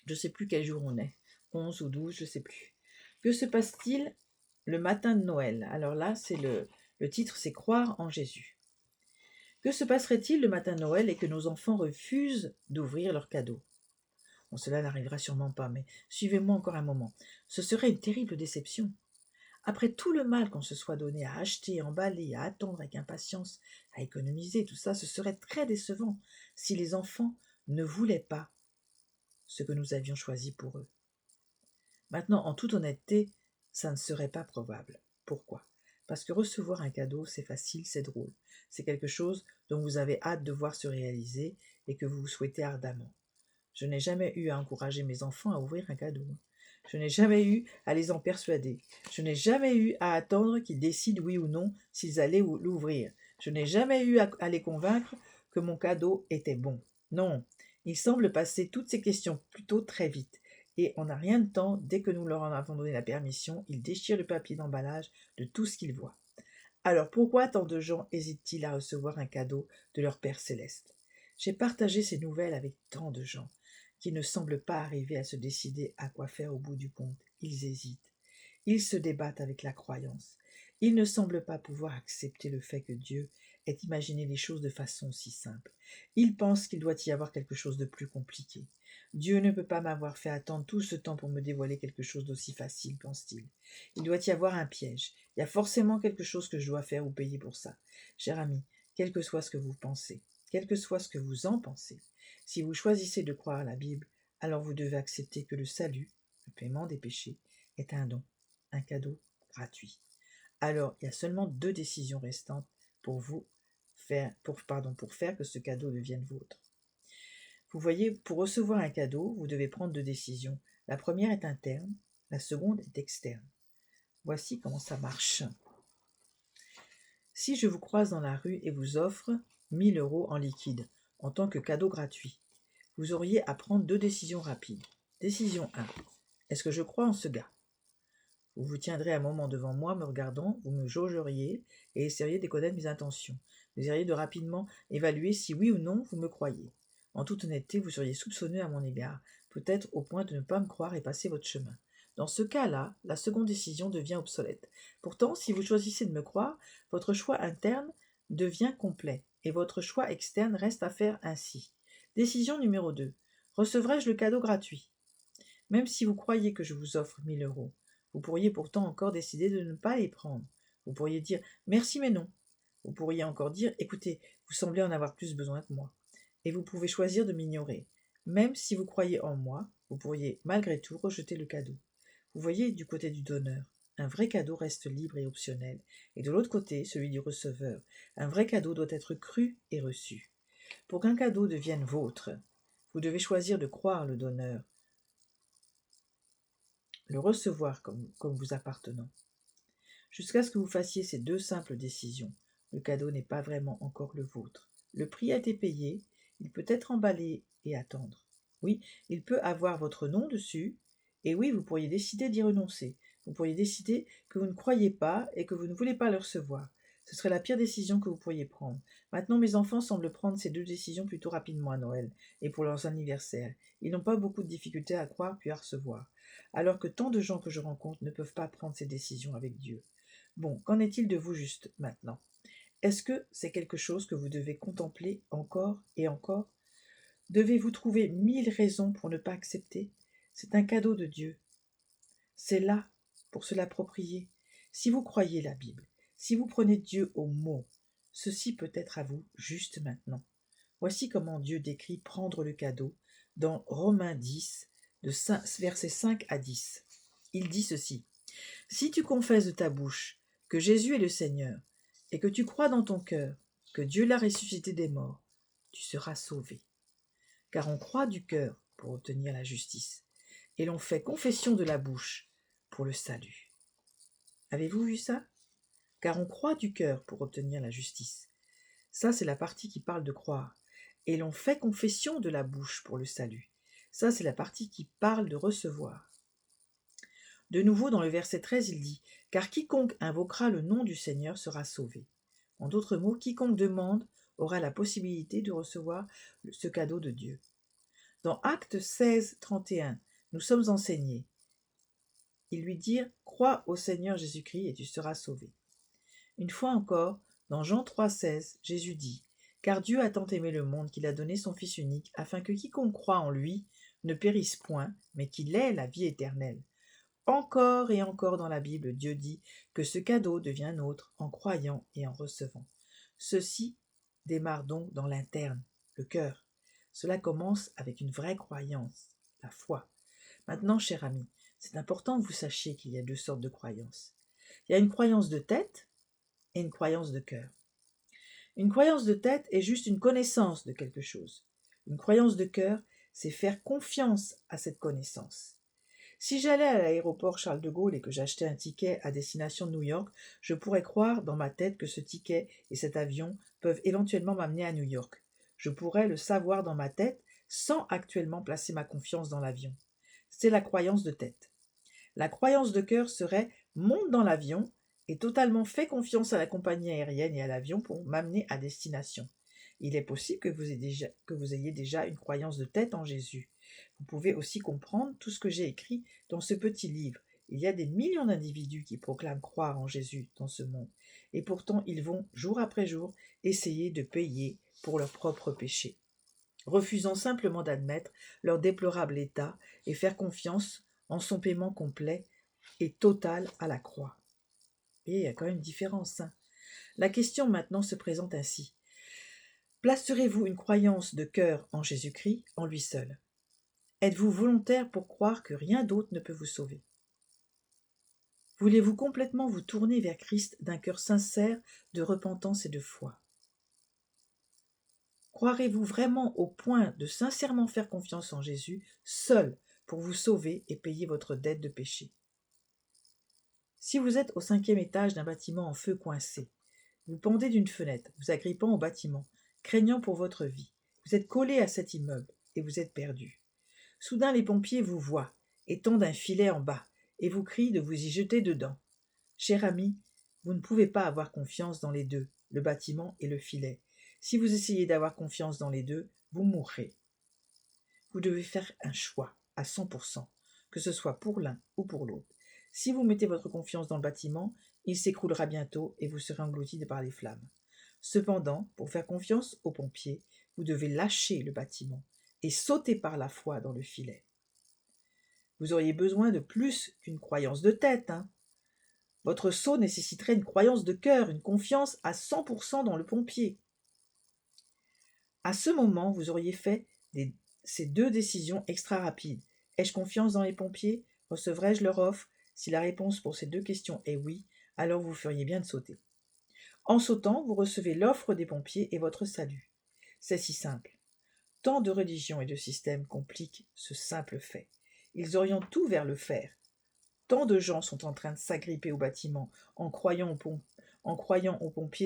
Je ne sais plus quel jour on est, 11 ou 12, je ne sais plus. Que se passe-t-il le matin de Noël? Alors là, c'est le titre, c'est Croire en Jésus. Que se passerait-il le matin de Noël et que nos enfants refusent d'ouvrir leurs cadeaux? Bon, cela n'arrivera sûrement pas, mais suivez-moi encore un moment. Ce serait une terrible déception. Après tout le mal qu'on se soit donné à acheter, emballer, à attendre avec impatience, à économiser, tout ça, ce serait très décevant si les enfants ne voulaient pas ce que nous avions choisi pour eux. Maintenant, en toute honnêteté, ça ne serait pas probable. Pourquoi? Parce que recevoir un cadeau, c'est facile, c'est drôle. C'est quelque chose dont vous avez hâte de voir se réaliser et que vous souhaitez ardemment. Je n'ai jamais eu à encourager mes enfants à ouvrir un cadeau. Je n'ai jamais eu à les en persuader. Je n'ai jamais eu à attendre qu'ils décident oui ou non s'ils allaient l'ouvrir. Je n'ai jamais eu à les convaincre que mon cadeau était bon. Non, ils semblent passer toutes ces questions plutôt très vite. Et en un rien de temps, dès que nous leur en avons donné la permission, ils déchirent le papier d'emballage de tout ce qu'ils voient. Alors pourquoi tant de gens hésitent-ils à recevoir un cadeau de leur Père céleste? J'ai partagé ces nouvelles avec tant de gens qui ne semblent pas arriver à se décider à quoi faire au bout du compte. Ils hésitent. Ils se débattent avec la croyance. Ils ne semblent pas pouvoir accepter le fait que Dieu ait imaginé les choses de façon si simple. Ils pensent qu'il doit y avoir quelque chose de plus compliqué. Dieu ne peut pas m'avoir fait attendre tout ce temps pour me dévoiler quelque chose d'aussi facile, pense-t-il. Il doit y avoir un piège. Il y a forcément quelque chose que je dois faire ou payer pour ça. Cher ami, quel que soit ce que vous pensez, quel que soit ce que vous en pensez, si vous choisissez de croire à la Bible, alors vous devez accepter que le salut, le paiement des péchés, est un don, un cadeau gratuit. Alors, il y a seulement 2 décisions restantes pour pour faire que ce cadeau devienne vôtre. Vous voyez, pour recevoir un cadeau, vous devez prendre 2 décisions. La première est interne, la seconde est externe. Voici comment ça marche. Si je vous croise dans la rue et vous offre 1000 € en liquide, en tant que cadeau gratuit, vous auriez à prendre 2 décisions rapides. Décision 1. Est-ce que je crois en ce gars? Vous vous tiendrez un moment devant moi, me regardant, vous me jaugeriez et essayeriez de connaître mes intentions. Vous essayeriez de rapidement évaluer si oui ou non vous me croyez. En toute honnêteté, vous seriez soupçonneux à mon égard, peut-être au point de ne pas me croire et passer votre chemin. Dans ce cas-là, la seconde décision devient obsolète. Pourtant, si vous choisissez de me croire, votre choix interne devient complet et votre choix externe reste à faire ainsi. Décision numéro 2. Recevrai-je le cadeau gratuit? Même si vous croyez que je vous offre 1000 €, vous pourriez pourtant encore décider de ne pas les prendre. Vous pourriez dire merci mais non. Vous pourriez encore dire écoutez, vous semblez en avoir plus besoin que moi. Et vous pouvez choisir de m'ignorer. Même si vous croyez en moi, vous pourriez malgré tout rejeter le cadeau. Vous voyez du côté du donneur. Un vrai cadeau reste libre et optionnel. Et de l'autre côté, celui du receveur. Un vrai cadeau doit être cru et reçu. Pour qu'un cadeau devienne vôtre, vous devez choisir de croire le donneur, le recevoir comme vous appartenant. Jusqu'à ce que vous fassiez ces 2 simples décisions, le cadeau n'est pas vraiment encore le vôtre. Le prix a été payé, il peut être emballé et attendre. Oui, il peut avoir votre nom dessus, et oui, vous pourriez décider d'y renoncer. Vous pourriez décider que vous ne croyez pas et que vous ne voulez pas le recevoir. Ce serait la pire décision que vous pourriez prendre. Maintenant, mes enfants semblent prendre ces 2 décisions plutôt rapidement à Noël et pour leurs anniversaires. Ils n'ont pas beaucoup de difficultés à croire puis à recevoir. Alors que tant de gens que je rencontre ne peuvent pas prendre ces décisions avec Dieu. Bon, qu'en est-il de vous juste maintenant? Est-ce que c'est quelque chose que vous devez contempler encore et encore? Devez-vous trouver 1000 raisons pour ne pas accepter? C'est un cadeau de Dieu. C'est là pour se l'approprier. Si vous croyez la Bible, si vous prenez Dieu au mot, ceci peut être à vous juste maintenant. Voici comment Dieu décrit prendre le cadeau dans Romains 10, versets 5 à 10. Il dit ceci. Si tu confesses de ta bouche que Jésus est le Seigneur, et que tu crois dans ton cœur que Dieu l'a ressuscité des morts, tu seras sauvé. Car on croit du cœur pour obtenir la justice, et l'on fait confession de la bouche pour le salut. Avez-vous vu ça? Car on croit du cœur pour obtenir la justice. Ça, c'est la partie qui parle de croire. Et l'on fait confession de la bouche pour le salut. Ça, c'est la partie qui parle de recevoir. De nouveau, dans le verset 13, il dit « Car quiconque invoquera le nom du Seigneur sera sauvé. » En d'autres mots, quiconque demande aura la possibilité de recevoir ce cadeau de Dieu. Dans Actes 16, 31, nous sommes enseignés. Ils lui dirent « Crois au Seigneur Jésus-Christ et tu seras sauvé ». Une fois encore, dans Jean 3, 16, Jésus dit « Car Dieu a tant aimé le monde qu'il a donné son Fils unique, afin que quiconque croit en lui ne périsse point, mais qu'il ait la vie éternelle. » Encore et encore dans la Bible, Dieu dit que ce cadeau devient nôtre en croyant et en recevant. Ceci démarre donc dans l'interne, le cœur. Cela commence avec une vraie croyance, la foi. Maintenant, cher ami, c'est important que vous sachiez qu'il y a deux sortes de croyances. Il y a une croyance de tête et une croyance de cœur. Une croyance de tête est juste une connaissance de quelque chose. Une croyance de cœur, c'est faire confiance à cette connaissance. Si j'allais à l'aéroport Charles de Gaulle et que j'achetais un ticket à destination de New York, je pourrais croire dans ma tête que ce ticket et cet avion peuvent éventuellement m'amener à New York. Je pourrais le savoir dans ma tête sans actuellement placer ma confiance dans l'avion. C'est la croyance de tête. La croyance de cœur serait « monte dans l'avion et totalement fais confiance à la compagnie aérienne et à l'avion pour m'amener à destination ». Il est possible que vous ayez déjà une croyance de tête en Jésus. Vous pouvez aussi comprendre tout ce que j'ai écrit dans ce petit livre. Il y a des millions d'individus qui proclament croire en Jésus dans ce monde. Et pourtant, ils vont, jour après jour, essayer de payer pour leurs propres péchés, refusant simplement d'admettre leur déplorable état et faire confiance en son paiement complet et total à la croix. Et il y a quand même une différence. La question maintenant se présente ainsi. Placerez-vous une croyance de cœur en Jésus-Christ, en lui seul? Êtes-vous volontaire pour croire que rien d'autre ne peut vous sauver? Voulez-vous complètement vous tourner vers Christ d'un cœur sincère de repentance et de foi? Croirez-vous vraiment au point de sincèrement faire confiance en Jésus, seul, pour vous sauver et payer votre dette de péché? Si vous êtes au 5e étage d'un bâtiment en feu coincé, vous pendez d'une fenêtre, vous agrippant au bâtiment, craignant pour votre vie, vous êtes collé à cet immeuble et vous êtes perdu. Soudain les pompiers vous voient et tendent un filet en bas et vous crient de vous y jeter dedans. Cher ami, vous ne pouvez pas avoir confiance dans les deux, le bâtiment et le filet. Si vous essayez d'avoir confiance dans les deux, vous mourrez. Vous devez faire un choix à 100%, que ce soit pour l'un ou pour l'autre. Si vous mettez votre confiance dans le bâtiment, il s'écroulera bientôt et vous serez englouti par les flammes. Cependant, pour faire confiance aux pompiers, vous devez lâcher le bâtiment et sauter par la foi dans le filet. Vous auriez besoin de plus qu'une croyance de tête. Votre saut nécessiterait une croyance de cœur, une confiance à 100% dans le pompier. À ce moment, vous auriez fait ces deux décisions extra rapides. Ai-je confiance dans les pompiers? Recevrai-je leur offre? Si la réponse pour ces deux questions est oui, alors vous feriez bien de sauter. En sautant, vous recevez l'offre des pompiers et votre salut. C'est si simple. Tant de religions et de systèmes compliquent ce simple fait. Ils orientent tout vers le faire. Tant de gens sont en train de s'agripper au bâtiment en croyant aux pompiers